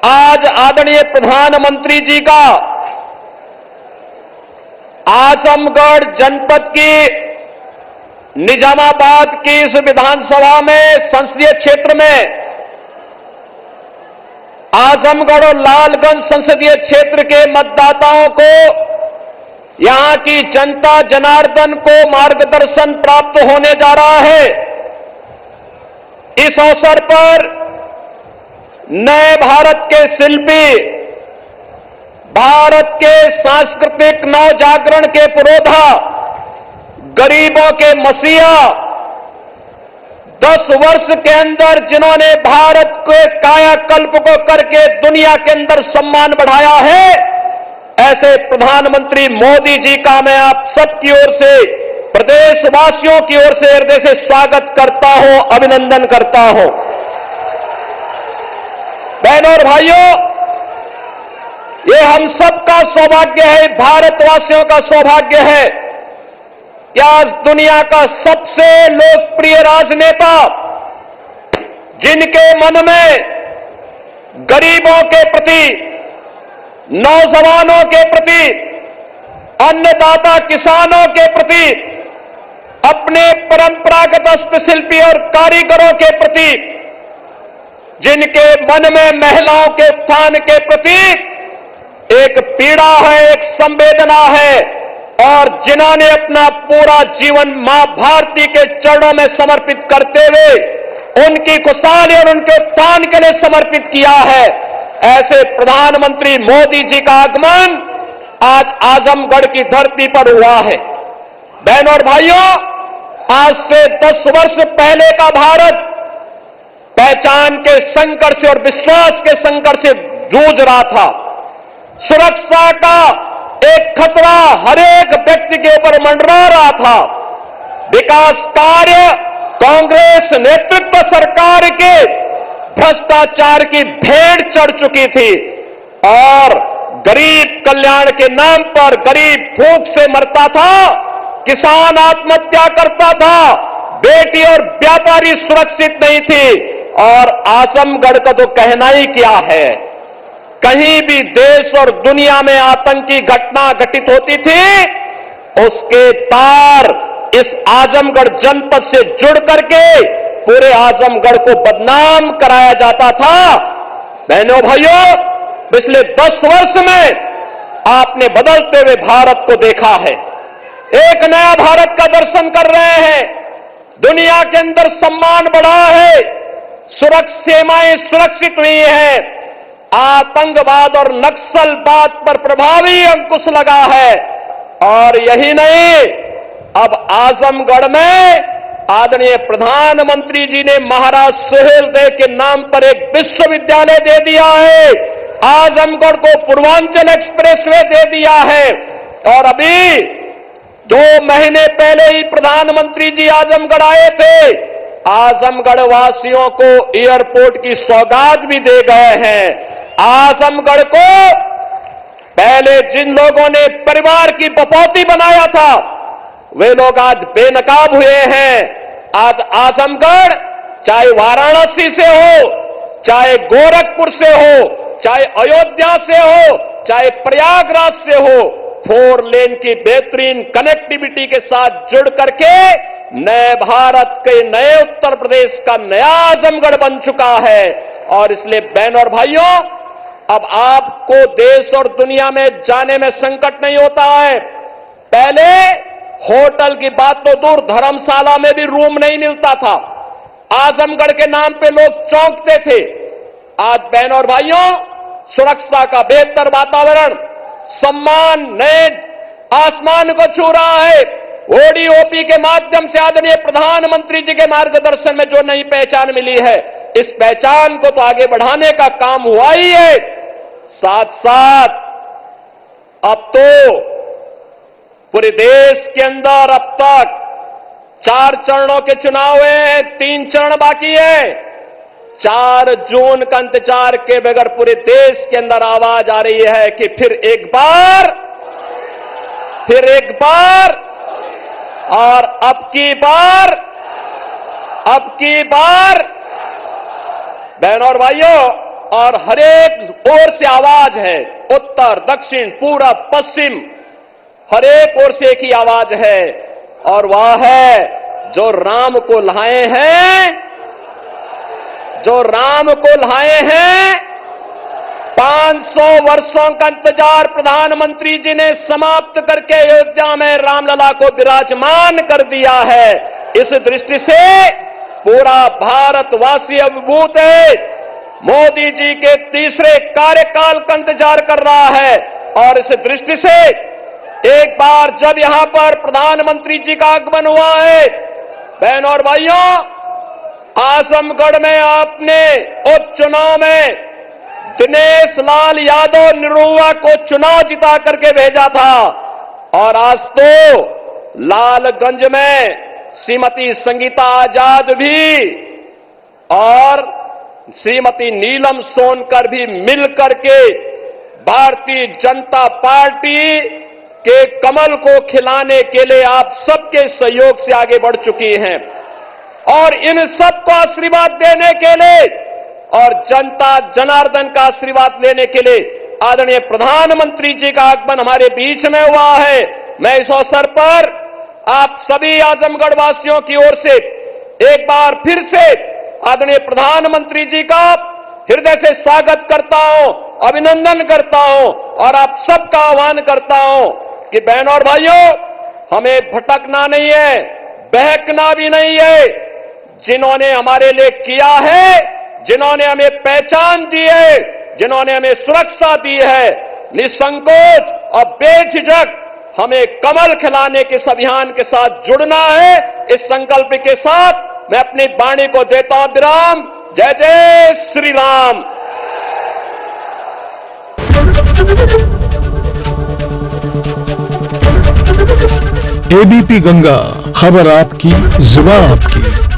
आज आदरणीय प्रधानमंत्री जी का आजमगढ़ जनपद की निजामाबाद की इस विधानसभा में संसदीय क्षेत्र में आजमगढ़ और लालगंज संसदीय क्षेत्र के मतदाताओं को, यहां की जनता जनार्दन को मार्गदर्शन प्राप्त होने जा रहा है। इस अवसर पर नए भारत के शिल्पी, भारत के सांस्कृतिक नवजागरण के पुरोधा, गरीबों के मसीहा, 10 वर्ष के अंदर जिन्होंने भारत के कायाकल्प को करके दुनिया के अंदर सम्मान बढ़ाया है, ऐसे प्रधानमंत्री मोदी जी का मैं आप सबकी ओर से, प्रदेशवासियों की ओर से हृदय से स्वागत करता हूं, अभिनंदन करता हूं। बहनों और भाइयों, ये हम सबका सौभाग्य है, भारतवासियों का सौभाग्य है कि आज दुनिया का सबसे लोकप्रिय राजनेता, जिनके मन में गरीबों के प्रति, नौजवानों के प्रति, अन्नदाता किसानों के प्रति, अपने परंपरागत हस्तशिल्पी और कारीगरों के प्रति, जिनके मन में महिलाओं के उत्थान के प्रति एक पीड़ा है, एक संवेदना है, और जिन्होंने अपना पूरा जीवन मां भारती के चरणों में समर्पित करते हुए उनकी खुशहाली और उनके उत्थान के लिए समर्पित किया है, ऐसे प्रधानमंत्री मोदी जी का आगमन आज आजमगढ़ की धरती पर हुआ है। बहनों और भाइयों, आज से 10 वर्ष पहले का भारत पहचान के संकट से और विश्वास के संकट से जूझ रहा था। सुरक्षा का एक खतरा हर एक व्यक्ति के ऊपर मंडरा रहा था। विकास कार्य कांग्रेस नेतृत्व सरकार के भ्रष्टाचार की भेड़ चढ़ चुकी थी और गरीब कल्याण के नाम पर गरीब भूख से मरता था, किसान आत्महत्या करता था, बेटी और व्यापारी सुरक्षित नहीं थी। और आजमगढ़ का तो कहना ही क्या है, कहीं भी देश और दुनिया में आतंकी घटना घटित होती थी, उसके तार इस आजमगढ़ जनपद से जुड़ करके पूरे आजमगढ़ को बदनाम कराया जाता था। बहनों भाइयों, पिछले 10 वर्ष में आपने बदलते हुए भारत को देखा है। एक नया भारत का दर्शन कर रहे हैं। दुनिया के अंदर सम्मान बढ़ा है, सीमाएं सुरक्षित हुई हैं, आतंकवाद और नक्सलवाद पर प्रभावी अंकुश लगा है। और यही नहीं, अब आजमगढ़ में आदरणीय प्रधानमंत्री जी ने महाराज सुहेलदेव के नाम पर एक विश्वविद्यालय दे दिया है, आजमगढ़ को पूर्वांचल एक्सप्रेसवे दे दिया है। और अभी 2 महीने पहले ही प्रधानमंत्री जी आजमगढ़ आए थे, आजमगढ़ वासियों को एयरपोर्ट की सौगात भी दे गए हैं। आजमगढ़ को पहले जिन लोगों ने परिवार की बपौती बनाया था, वे लोग आज बेनकाब हुए हैं। आज आजमगढ़ चाहे वाराणसी से हो, चाहे गोरखपुर से हो, चाहे अयोध्या से हो, चाहे प्रयागराज से हो, 4 लेन की बेहतरीन कनेक्टिविटी के साथ जुड़ करके नए भारत के नए उत्तर प्रदेश का नया आजमगढ़ बन चुका है। और इसलिए बहनों और भाइयों, अब आपको देश और दुनिया में जाने में संकट नहीं होता है। पहले होटल की बात तो दूर, धर्मशाला में भी रूम नहीं मिलता था, आजमगढ़ के नाम पे लोग चौंकते थे। आज बहनों और भाइयों, सुरक्षा का बेहतर वातावरण, सम्मान नए आसमान को छू रहा है। ओडीओपी के माध्यम से आदरणीय प्रधानमंत्री जी के मार्गदर्शन में जो नई पहचान मिली है, इस पहचान को तो आगे बढ़ाने का काम हुआ ही है। साथ साथ अब तो पूरे देश के अंदर अब तक 4 चरणों के चुनाव हुए हैं, 3 चरण बाकी है। 4 जून का इंतजार के बगैर पूरे देश के अंदर आवाज आ रही है कि फिर एक बार और अब की बार बहनों और भाइयों, और हरेक ओर से आवाज है, उत्तर, दक्षिण, पूरब, पश्चिम, हरेक ओर से एक ही आवाज है, और वह है जो राम को लाए हैं, जो राम को लाए हैं। 500 वर्षों का इंतजार प्रधानमंत्री जी ने समाप्त करके अयोध्या में रामलला को विराजमान कर दिया है। इस दृष्टि से पूरा भारतवासी अभिभूत है। मोदी जी के तीसरे कार्यकाल का इंतजार कर रहा है, और इस दृष्टि से एक बार जब यहां पर प्रधानमंत्री जी का आगमन हुआ है, बहनों और भाइयों, आजमगढ़ में आपने उपचुनाव में दिनेश लाल यादव निरुआ को चुनाव जिता करके भेजा था, और आज तो लालगंज में श्रीमती संगीता आजाद भी और श्रीमती नीलम सोनकर भी मिलकर के भारतीय जनता पार्टी के कमल को खिलाने के लिए आप सबके सहयोग से आगे बढ़ चुकी हैं, और इन सबको आशीर्वाद देने के लिए और जनता जनार्दन का आशीर्वाद लेने के लिए आदरणीय प्रधानमंत्री जी का आगमन हमारे बीच में हुआ है। मैं इस अवसर पर आप सभी आजमगढ़ वासियों की ओर से एक बार फिर से आदरणीय प्रधानमंत्री जी का हृदय से स्वागत करता हूं, अभिनंदन करता हूं, और आप सबका आह्वान करता हूं कि बहनों और भाइयों, हमें भटकना नहीं है, बहकना भी नहीं है। जिन्होंने हमारे लिए किया है, जिन्होंने हमें पहचान दी है, जिन्होंने हमें सुरक्षा दी है, निसंकोच और बेझिझक हमें कमल खिलाने के इस अभियान के साथ जुड़ना है। इस संकल्प के साथ मैं अपनी वाणी को देता हूं विराम। जय जय श्री राम। एबीपी गंगा, खबर आपकी, जुबान आपकी।